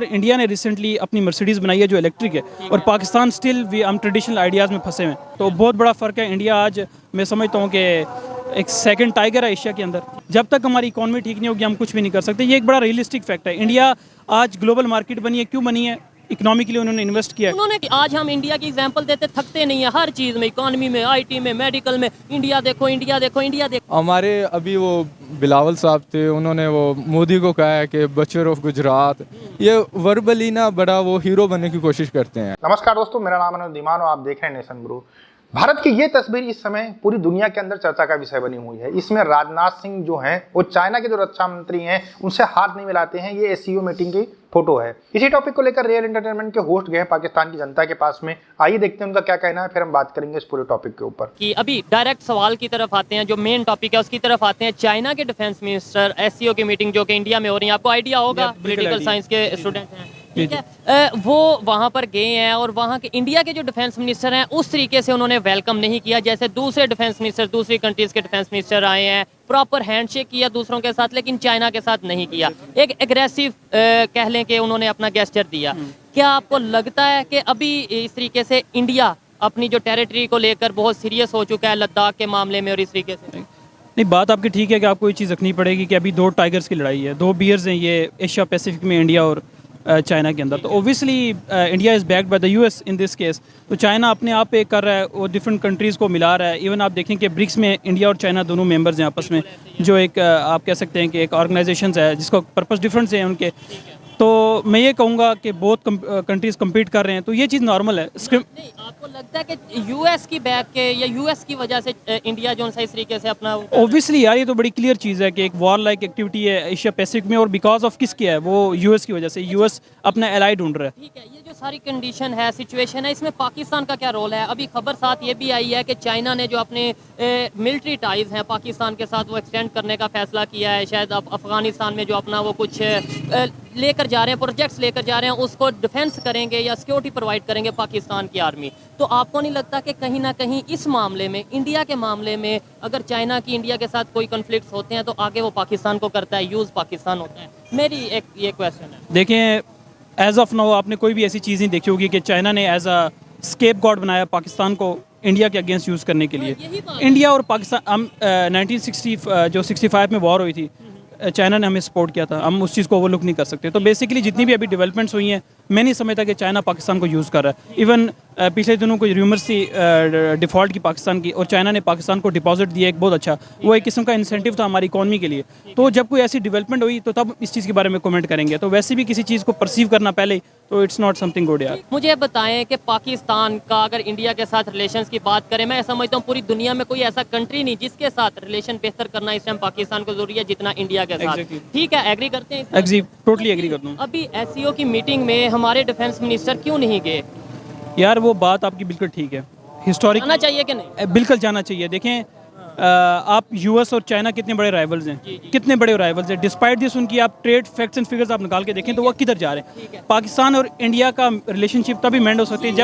India ने recently अपनी Mercedes बनाई है जो इलेक्ट्रिक है, और पाकिस्तान स्टिल हम ट्रेडिशनल आइडियाज़ में फंसे हुए हैं। तो बहुत बड़ा फ़र्क है। इंडिया आज मैं समझता हूँ कि एक सेकंड टाइगर है एशिया के अंदर। जब तक हमारी इकॉनमी ठीक नहीं होगी हम कुछ भी नहीं कर सकते। ये एक बड़ा रियलिस्टिक फैक्ट है। इंडिया आज ग्लोबल मार्केट बनी है, क्यों बनी है? इकोनॉमिकली उन्होंने इन्वेस्ट किया है। उन्होंने आज हम इंडिया की एग्जांपल देते थकते नहीं है, हर चीज़ में, इकोनॉमी में, आईटी में, मेडिकल में। इंडिया देखो, इंडिया देखो, इंडिया देखो। हमारे अभी वो बिलावल साहब थे, उन्होंने वो मोदी को कहा है कि बच्चर ऑफ गुजरात, ये वर्बली ना बड़ा वो हीरो बनने की कोशिश करते हैं। नमस्कार दोस्तों, मेरा नाम अनुज धीमान और आप देख रहे हैं नेशन गुरु। भारत की ये तस्वीर इस समय पूरी दुनिया के अंदर चर्चा का विषय बनी हुई है। इसमें राजनाथ सिंह जो हैं वो चाइना के जो रक्षा मंत्री हैं उनसे हाथ नहीं मिलाते हैं। ये एससीओ मीटिंग की फोटो है। इसी टॉपिक को लेकर रियल एंटरटेनमेंट के होस्ट गए पाकिस्तान की जनता के पास में। आइए देखते हैं उनका क्या कहना है, फिर हम बात करेंगे इस पूरे टॉपिक के ऊपर। कि अभी डायरेक्ट सवाल की तरफ आते हैं, जो मेन टॉपिक है उसकी तरफ आते हैं। चाइना के डिफेंस मिनिस्टर एससीओ की मीटिंग जो कि इंडिया में हो रही है, आपको आइडिया होगा, पॉलिटिकल साइंस के स्टूडेंट हैं, ठीक है। वो वहाँ पर गए हैं और वहाँ के इंडिया के जो डिफेंस मिनिस्टर हैं उस तरीके से उन्होंने वेलकम नहीं किया जैसे दूसरे डिफेंस मिनिस्टर, दूसरी कंट्रीज के डिफेंस मिनिस्टर आए हैं। प्रॉपर हैंडशेक किया दूसरों के साथ, लेकिन चाइना के साथ नहीं किया। एक एग्रेसिव कह लें कि उन्होंने अपना गेस्चर दिया। क्या आपको लगता है कि अभी इस तरीके से इंडिया अपनी जो टेरिटरी को लेकर बहुत सीरियस हो चुका है लद्दाख के मामले में, और इस तरीके से? नहीं, बात आपकी ठीक है कि आपको ये चीज़ रखनी पड़ेगी कि अभी दो टाइगर्स की लड़ाई है, दो बियर्स हैं ये एशिया पैसिफिक में, इंडिया और चाइना के अंदर। तो obviously India is backed by the US in this case. तो चाइना अपने आप पे कर रहा है, वो डिफरेंट कंट्रीज़ को मिला रहा है। इवन आप देखें कि ब्रिक्स में इंडिया और चाइना दोनों मेंबर्स हैं आपस में, जो एक आप कह सकते हैं कि एक ऑर्गेनाइजेशन है जिसका पर्पस डिफरेंट है उनके। तो मैं ये कहूँगा कि बहुत कंट्रीज़ कम्पीट कर रहे हैं, तो ये चीज़ नॉर्मल है। नहीं, आपको लगता है कि यूएस की बैक के या यूएस की वजह से इंडिया जो है इस तरीके से अपना? ओबियसली यार, ये तो बड़ी क्लियर चीज़ है कि एक वॉर लाइक एक्टिविटी है एशिया पैसिफिक में, और बिकॉज ऑफ किसकी है? वो यूएस की वजह से। यूएस अपना एलाई ढूंढ रहा है। ठीक है, ये जो सारी कंडीशन है, सिचुएशन है, इसमें पाकिस्तान का क्या रोल है? अभी खबर साथ ये भी आई है कि चाइना ने जो अपने मिलिट्री टाइज हैं पाकिस्तान के साथ वो एक्सटेंड करने का फैसला किया है। शायद अफगानिस्तान में जो अपना वो कुछ लेकर जा रहे हैं, प्रोजेक्ट्स लेकर जा रहे हैं, उसको डिफेंस करेंगे या सिक्योरिटी प्रोवाइड करेंगे पाकिस्तान की आर्मी। तो आपको नहीं लगता कि कहीं ना कहीं इस मामले में, इंडिया के मामले में, अगर चाइना की इंडिया के साथ कोई कन्फ्लिक्ट होते हैं तो आगे वो पाकिस्तान को करता है, यूज़ पाकिस्तान होता है? मेरी एक ये क्वेश्चन है। देखें, एज ऑफ नाउ आपने कोई भी ऐसी चीज़ नहीं देखी होगी कि चाइना ने एज अ स्केप गॉड बनाया पाकिस्तान को इंडिया के अगेंस्ट यूज़ करने के लिए। इंडिया और पाकिस्तान, हम 1960 जो 65 में वॉर हुई थी, चाइना ने हमें सपोर्ट किया था, हम उस चीज़ को ओवरलुक नहीं कर सकते। तो बेसिकली जितनी भी अभी डेवलपमेंट्स हुई हैं, मैं नहीं समझता कि चाइना पाकिस्तान को यूज़ कर रहा है। इवन पिछले दिनों कोई रूमर्स थी डिफ़ॉल्ट की पाकिस्तान की, और चाइना ने पाकिस्तान को डिपॉजिट दिया एक बहुत अच्छा, वो एक किस्म का इंसेंटिव था हमारी इकॉनमी के लिए। तो जब कोई ऐसी डेवलपमेंट हुई तो तब इस चीज़ के बारे में कमेंट करेंगे। तो वैसे भी किसी चीज़ को परसीव करना पहले, तो इट्स नॉट समथिंग गुड यार। मुझे बताएं कि पाकिस्तान का अगर इंडिया के साथ रिलेशंस की बात करें, मैं समझता हूँ पूरी दुनिया में कोई ऐसा कंट्री नहीं जिसके साथ रिलेशन बेहतर करना इस टाइम पाकिस्तान को जरूरी है जितना इंडिया के साथ। ठीक है, एग्री करते हैं? टोटली एग्री करता हूँ। अभी एससीओ की मीटिंग में हमारे डिफेंस मिनिस्टर क्यों नहीं गए? यार वो बात आपकी बिल्कुल ठीक है। हिस्टोरिक जाना चाहिए कि नहीं? बिल्कुल जाना चाहिए। देखें, आप यूएस और चाइना कितने बड़े राइवल्स हैं, कितने बड़े राइवल्स हैं। डिस्पाइट दिस उनकी आप ट्रेड फैक्ट्स एंड फिगर्स आप निकाल के देखें तो वो किधर जा रहे हैं। पाकिस्तान और इंडिया का रिलेशनशिप तभी मेंड हो सकती है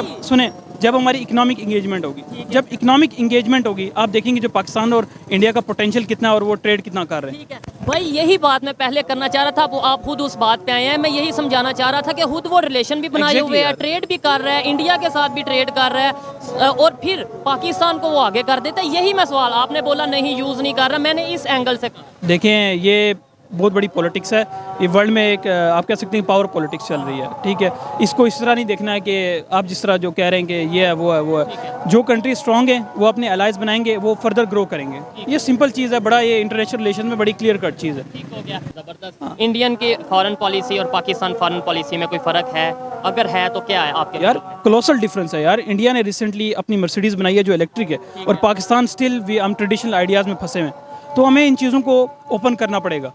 जब हमारी इकोनॉमिक इंगेजमेंट होगी। जब इकोनॉमिक इंगेजमेंट होगी आप देखेंगे जो पाकिस्तान और इंडिया का पोटेंशियल कितना है और वो ट्रेड कितना कर रहे हैं। ठीक है भाई, यही बात मैं पहले करना चाह रहा था, वो आप खुद उस बात पे आए हैं। मैं यही समझाना चाह रहा था कि खुद वो रिलेशन भी बनाए हुए है, ट्रेड भी कर रहा है, इंडिया के साथ भी ट्रेड कर रहा है, और फिर पाकिस्तान को वो आगे कर देता है। यही मैं सवाल, आपने बोला नहीं यूज़ नहीं कर रहा, मैंने इस एंगल से कहा। देखें, ये बहुत बड़ी पॉलिटिक्स है। ये वर्ल्ड में एक आप कह सकते हैं पावर पॉलिटिक्स चल रही है। ठीक है, इसको इस तरह नहीं देखना है कि आप जिस तरह जो कह रहे हैं कि ये है वो है वो है। जो कंट्री स्ट्रॉन्ग है वो अपने अलाइज बनाएंगे, वो फर्दर ग्रो करेंगे। ये सिंपल चीज़ है, बड़ा ये इंटरनेशनल रिलेशन में बड़ी क्लियर कट चीज़ है। ठीक हो गया, जबरदस्त। इंडियन की फॉरेन पॉलिसी और पाकिस्तान फॉरेन पॉलिसी में कोई फ़र्क है? अगर है तो क्या है आपके? यार कोलोसल डिफरेंस है यार। इंडिया ने रिसेंटली अपनी मर्सिडीज़ बनाई है जो इलेक्ट्रिक है, और पाकिस्तान स्टिल हम ट्रेडिशनल आइडियाज़ में फंसे हुए हैं। तो हमें इन चीज़ों को ओपन करना पड़ेगा।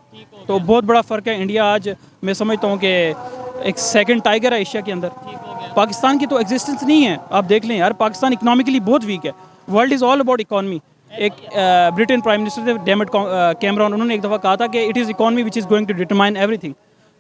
तो बहुत बड़ा फ़र्क है। इंडिया आज मैं समझता हूँ कि एक सेकंड टाइगर है एशिया के अंदर। पाकिस्तान की तो एग्जिस्टेंस नहीं है। आप देख लें यार, पाकिस्तान इकोनॉमिकली बहुत वीक है। World is all about economy. एक ब्रिटेन प्राइम मिनिस्टर थे डेविड कैमरॉन, उन्होंने एक दफ़ा कहा था कि it is economy which is going to determine everything.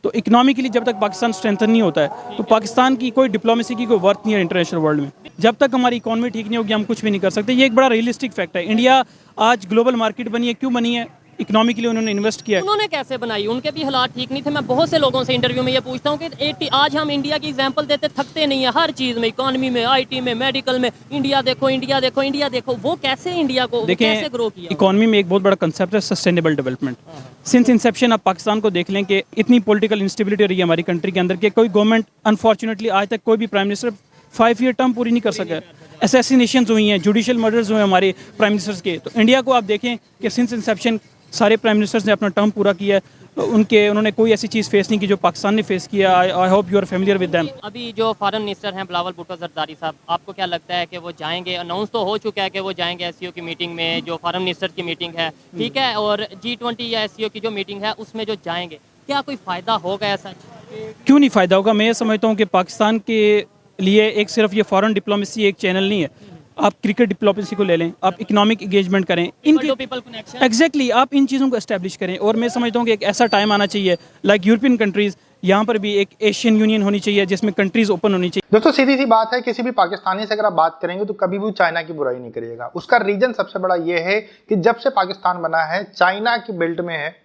तो इकोनॉमिकली जब तक पाकिस्तान स्ट्रेंथन नहीं होता है तो पाकिस्तान की कोई डिप्लोमेसी की कोई वर्थ नहीं है इंटरनेशनल वर्ल्ड में। जब तक हमारी इकॉनमी ठीक नहीं होगी हम कुछ भी नहीं कर सकते। ये एक बड़ा रियलिस्टिक फैक्ट है। इंडिया आज ग्लोबल मार्केट बनी है, क्यों बनी है? इकोनॉमिकली उन्होंने इन्वेस्ट किया। उन्होंने कैसे बनाई? उनके भी हालात ठीक नहीं थे। मैं बहुत से लोगों से इंटरव्यू में ये पूछता हूँ कि आज हम इंडिया की एग्जांपल देते थकते नहीं है, हर चीज़ में, इकोनॉमी में, आईटी में, मेडिकल में, इंडिया देखो, इंडिया देखो, इंडिया देखो। वो कैसे इंडिया को कैसे ग्रो किया? इकोनॉमी में एक बहुत बड़ा कंसेप्ट है सस्टेनेबल डेवलपमेंट। सिंस इंसेप्शन आप पाकिस्तान को देख लें कि इतनी पॉलिटिकल इंस्टेबिलिटी रही है हमारी कंट्री के अंदर कि कोई गवर्नमेंट अनफॉर्चुनेटली आज तक कोई भी प्राइम मिनिस्टर 5 ईयर टर्म पूरी नहीं कर सका। असैसिनेशंस हुई हैं, जुडिशियल मर्डर्स हुए हमारे प्राइम मिनिस्टर्स के। तो इंडिया को आप देखें कि सिंस इंसेप्शन सारे प्राइम मिनिस्टर्स ने अपना टर्म पूरा किया है, उन्होंने कोई ऐसी चीज़ फेस नहीं की जो पाकिस्तान ने फेस किया। I hope you are familiar with them. अभी जो फॉरेन मिनिस्टर हैं बिलावल भुट्टो जरदारी साहब, आपको क्या लगता है कि वो जाएंगे? अनाउंस तो हो चुका है कि वो जाएंगे एससीओ की मीटिंग में, जो फॉरेन मिनिस्टर की मीटिंग है, ठीक है, और G20 या एससीओ की जो मीटिंग है उसमें जो जाएंगे, क्या कोई फ़ायदा होगा? ऐसा क्यों नहीं फ़ायदा होगा? मैं ये समझता हूँ कि पाकिस्तान के लिए एक सिर्फ ये फॉरेन डिप्लोमेसी एक चैनल नहीं है। आप क्रिकेट डिप्लोमेसी को ले लें, आप इकोनॉमिक एंगेजमेंट करें, एग्जैक्टली आप इन चीज़ों को एस्टेब्लिश करें। और मैं समझता हूँ कि एक ऐसा टाइम आना चाहिए लाइक यूरोपियन कंट्रीज़, यहाँ पर भी एक एशियन यूनियन होनी चाहिए जिसमें कंट्रीज ओपन होनी चाहिए। दोस्तों सीधी सी बात है, किसी भी पाकिस्तानी से अगर आप बात करेंगे तो कभी भी चाइना की बुराई नहीं करिएगा। उसका रीजन सबसे बड़ा ये है कि जब से पाकिस्तान बना है चाइना की बेल्ट में है,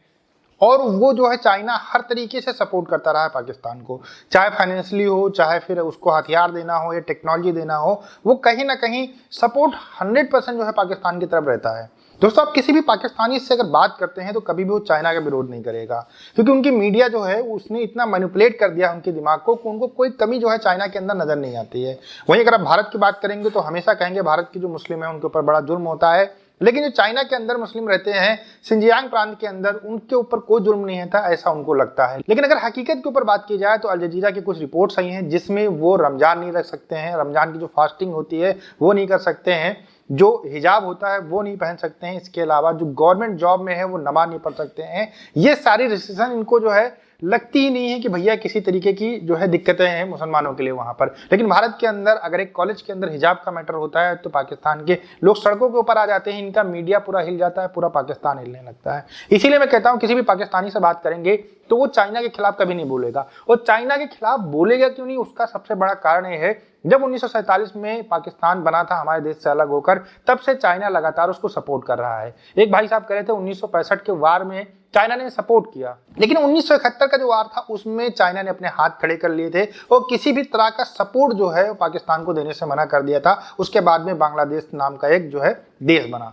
और वो जो है चाइना हर तरीके से सपोर्ट करता रहा है पाकिस्तान को, चाहे फाइनेंशियली हो, चाहे फिर उसको हथियार देना हो या टेक्नोलॉजी देना हो, वो कहीं ना कहीं सपोर्ट 100% जो है पाकिस्तान की तरफ रहता है। दोस्तों आप किसी भी पाकिस्तानी से अगर बात करते हैं तो कभी भी वो चाइना का विरोध नहीं करेगा, क्योंकि उनकी मीडिया जो है उसने इतना मैनिपुलेट कर दिया उनके दिमाग को कि उनको कोई कमी जो है चाइना के अंदर नजर नहीं आती है। वहीं अगर आप भारत की बात करेंगे तो हमेशा कहेंगे भारत के जो मुस्लिम है उनके ऊपर बड़ा जुर्म होता है, लेकिन जो चाइना के अंदर मुस्लिम रहते हैं सिंजियांग प्रांत के अंदर, उनके ऊपर कोई जुर्म नहीं है था, ऐसा उनको लगता है। लेकिन अगर हकीकत के ऊपर बात की जाए तो अल जजीरा की कुछ रिपोर्ट्स आई हैं जिसमें वो रमजान नहीं रख सकते हैं, रमजान की जो फास्टिंग होती है वो नहीं कर सकते हैं, जो हिजाब होता है वो नहीं पहन सकते हैं, इसके अलावा जो गवर्नमेंट जॉब में है वो नमाज नहीं पढ़ सकते हैं। ये सारी रिस्ट्रिक्शन इनको जो है लगती ही नहीं है कि भैया किसी तरीके की जो है दिक्कतें हैं मुसलमानों के लिए वहां पर। लेकिन भारत के अंदर अगर एक कॉलेज के अंदर हिजाब का मैटर होता है तो पाकिस्तान के लोग सड़कों के ऊपर आ जाते हैं, इनका मीडिया पूरा हिल जाता है, पूरा पाकिस्तान हिलने लगता है। इसीलिए मैं कहता हूं किसी भी पाकिस्तानी से बात करेंगे तो वो चाइना के खिलाफ कभी नहीं बोलेगा। और चाइना के खिलाफ बोलेगा क्यों नहीं, उसका सबसे बड़ा कारण ये है जब 1947 में पाकिस्तान बना था हमारे देश से अलग होकर, तब से चाइना लगातार उसको सपोर्ट कर रहा है। एक भाई साहब कह रहे थे 1965 के वार में चाइना ने सपोर्ट किया, लेकिन 1971 का जो वार था उसमें चाइना ने अपने हाथ खड़े कर लिए थे और किसी भी तरह का सपोर्ट जो है पाकिस्तान को देने से मना कर दिया था। उसके बाद में बांग्लादेश नाम का एक जो है देश बना।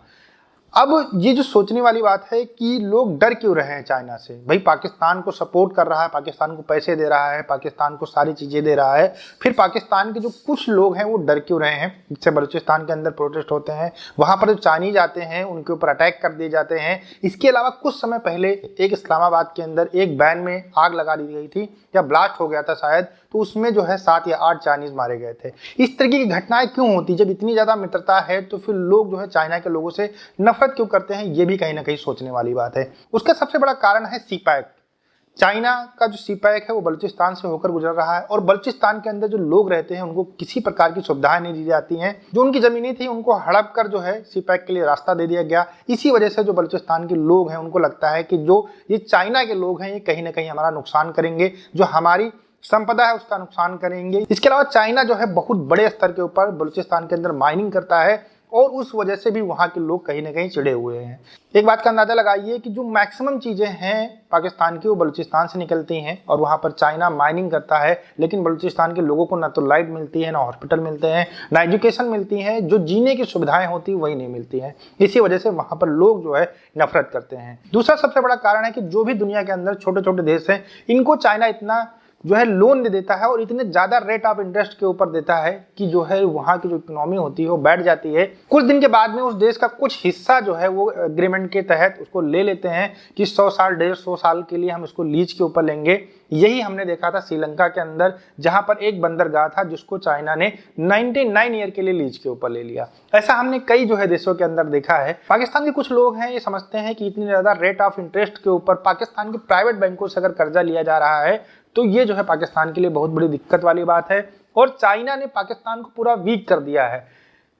अब ये जो सोचने वाली बात है कि लोग डर क्यों रहे हैं चाइना से, भाई पाकिस्तान को सपोर्ट कर रहा है, पाकिस्तान को पैसे दे रहा है, पाकिस्तान को सारी चीज़ें दे रहा है, फिर पाकिस्तान के जो कुछ लोग हैं वो डर क्यों रहे हैं। जिससे बलूचिस्तान के अंदर प्रोटेस्ट होते हैं, वहाँ पर जो चाइनीज आते हैं उनके ऊपर अटैक कर दिए जाते हैं। इसके अलावा कुछ समय पहले एक इस्लामाबाद के अंदर एक वैन में आग लगा दी गई थी या ब्लास्ट हो गया था शायद, तो उसमें जो है 7 या 8 चाइनीज मारे गए थे। इस तरीके की घटनाएं क्यों होती? जब इतनी ज़्यादा मित्रता है तो फिर लोग जो है चाइना के लोगों से नफरत क्यों करते हैं, ये भी कहीं ना कहीं सोचने वाली बात है। उसका सबसे बड़ा कारण है सीपैक। चाइना का जो सीपैक है वो बलूचिस्तान से होकर गुजर रहा है और बलूचिस्तान के अंदर जो लोग रहते हैं उनको किसी प्रकार की सुविधाएं नहीं दी जाती हैं। जो उनकी जमीनें थी उनको हड़प कर जो है सीपैक के लिए रास्ता दे दिया गया। इसी वजह से जो बलूचिस्तान के लोग हैं उनको लगता है कि जो ये चाइना के लोग हैं ये कहीं ना कहीं हमारा नुकसान करेंगे, जो हमारी संपदा है उसका नुकसान करेंगे। इसके अलावा चाइना जो है बहुत बड़े स्तर के ऊपर बलूचिस्तान के अंदर माइनिंग करता है और उस वजह से भी वहाँ के लोग कहीं ना कहीं चिढ़े हुए हैं। एक बात का अंदाजा लगाइए कि जो मैक्सिमम चीज़ें हैं पाकिस्तान की वो बलूचिस्तान से निकलती हैं और वहाँ पर चाइना माइनिंग करता है, लेकिन बलूचिस्तान के लोगों को ना तो लाइट मिलती है, ना हॉस्पिटल मिलते हैं, ना एजुकेशन मिलती है, जो जीने की सुविधाएं होती है वही नहीं मिलती हैं। इसी वजह से वहाँ पर लोग जो है नफरत करते हैं। दूसरा सबसे बड़ा कारण है कि जो भी दुनिया के अंदर छोटे छोटे देश हैं इनको चाइना इतना जो है लोन दे देता है और इतने ज़्यादा रेट ऑफ इंटरेस्ट के ऊपर देता है कि जो है वहाँ की जो इकोनॉमी होती है वो बैठ जाती है। कुछ दिन के बाद में उस देश का कुछ हिस्सा जो है वो एग्रीमेंट के तहत उसको ले लेते हैं कि 100 साल 150 साल के लिए हम इसको लीज के ऊपर लेंगे। यही हमने देखा था श्रीलंका के अंदर, जहां पर एक बंदरगाह था जिसको चाइना ने 99 ईयर के लिए लीज के ऊपर ले लिया। ऐसा हमने कई जो है देशों के अंदर देखा है। पाकिस्तान के कुछ लोग हैं ये समझते हैं कि इतनी ज़्यादा रेट ऑफ इंटरेस्ट के ऊपर पाकिस्तान के प्राइवेट बैंकों से अगर कर्जा लिया जा रहा है तो ये जो है पाकिस्तान के लिए बहुत बड़ी दिक्कत वाली बात है और चाइना ने पाकिस्तान को पूरा वीक कर दिया है।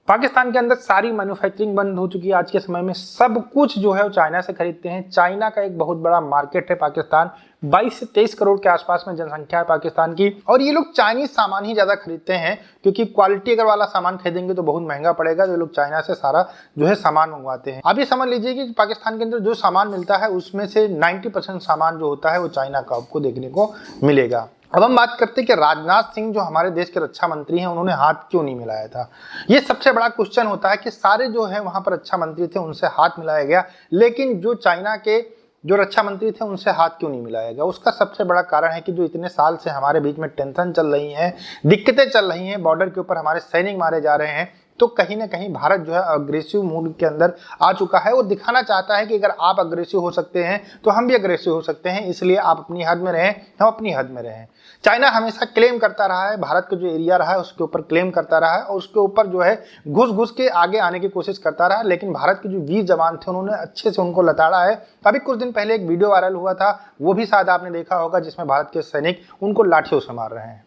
पाकिस्तान के अंदर सारी मैन्युफैक्चरिंग बंद हो चुकी है। आज के समय में सब कुछ जो है वो चाइना से खरीदते हैं। चाइना का एक बहुत बड़ा मार्केट है पाकिस्तान, 22 से 23 करोड़ के आसपास में जनसंख्या है पाकिस्तान की, और ये लोग चाइनीज सामान ही ज्यादा खरीदते हैं, क्योंकि क्वालिटी अगर वाला सामान खरीदेंगे तो बहुत महंगा पड़ेगा, तो लोग चाइना से सारा जो है सामान मंगवाते हैं। आप ये समझ लीजिए कि पाकिस्तान के अंदर जो सामान मिलता है उसमें से 90% सामान जो होता है वो चाइना का आपको देखने को मिलेगा। अब हम बात करते हैं कि राजनाथ सिंह जो हमारे देश के रक्षा मंत्री हैं, उन्होंने हाथ क्यों नहीं मिलाया था। ये सबसे बड़ा क्वेश्चन होता है कि सारे जो है वहां पर रक्षा मंत्री थे उनसे हाथ मिलाया गया, लेकिन जो चाइना के जो रक्षा मंत्री थे उनसे हाथ क्यों नहीं मिलाया गया। उसका सबसे बड़ा कारण है कि जो इतने साल से हमारे बीच में टेंशन चल रही है, दिक्कतें चल रही हैं, बॉर्डर के ऊपर हमारे सैनिक मारे जा रहे हैं, तो कहीं ना कहीं भारत जो है अग्रेसिव मूड के अंदर आ चुका है। वो दिखाना चाहता है कि अगर आप अग्रेसिव हो सकते हैं तो हम भी अग्रेसिव हो सकते हैं, इसलिए आप अपनी हद में रहें, हम अपनी हद में रहें। चाइना हमेशा क्लेम करता रहा है, भारत का जो एरिया रहा है उसके ऊपर क्लेम करता रहा है, और उसके ऊपर जो है घुस घुस के आगे आने की कोशिश करता रहा, लेकिन भारत के जो वीर जवान थे उन्होंने अच्छे से उनको लताड़ा है। अभी कुछ दिन पहले एक वीडियो वायरल हुआ था, वो भी शायद आपने देखा होगा, जिसमें भारत के सैनिक उनको लाठियों से मार रहे हैं।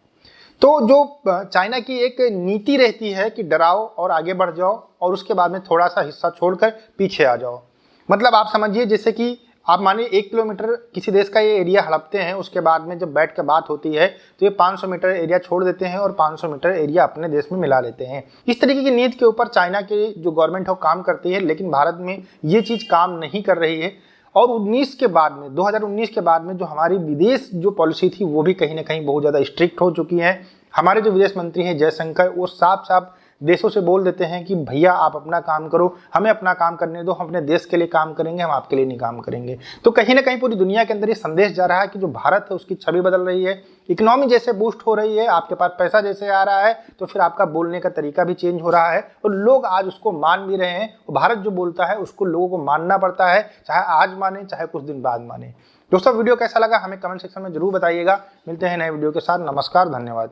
तो जो चाइना की एक नीति रहती है कि डराओ और आगे बढ़ जाओ, और उसके बाद में थोड़ा सा हिस्सा छोड़कर पीछे आ जाओ। मतलब आप समझिए जैसे कि आप मानिए 1 किलोमीटर किसी देश का ये एरिया हड़पते हैं, उसके बाद में जब बैठ के बात होती है तो ये 500 मीटर एरिया छोड़ देते हैं और 500 मीटर एरिया अपने देश में मिला लेते हैं। इस तरीके की नीति के ऊपर चाइना की जो गवर्नमेंट है वो काम करती है, लेकिन भारत में ये चीज़ काम नहीं कर रही है। और 2019 के बाद में जो हमारी विदेश जो पॉलिसी थी वो भी कहीं ना कहीं बहुत ज़्यादा स्ट्रिक्ट हो चुकी है। हमारे जो विदेश मंत्री हैं जयशंकर, वो साफ साफ देशों से बोल देते हैं कि भैया आप अपना काम करो, हमें अपना काम करने दो, हम अपने देश के लिए काम करेंगे, हम आपके लिए नहीं काम करेंगे। तो कहीं ना कहीं पूरी दुनिया के अंदर ये संदेश जा रहा है कि जो भारत है उसकी छवि बदल रही है, इकोनॉमी जैसे बूस्ट हो रही है, आपके पास पैसा जैसे आ रहा है, तो फिर आपका बोलने का तरीका भी चेंज हो रहा है, और लोग आज उसको मान भी रहे हैं। भारत जो बोलता है उसको लोगों को मानना पड़ता है, चाहे आज माने चाहे कुछ दिन बाद माने। दोस्तों वीडियो कैसा लगा हमें कमेंट सेक्शन में जरूर बताइएगा। मिलते हैं नए वीडियो के साथ। नमस्कार, धन्यवाद।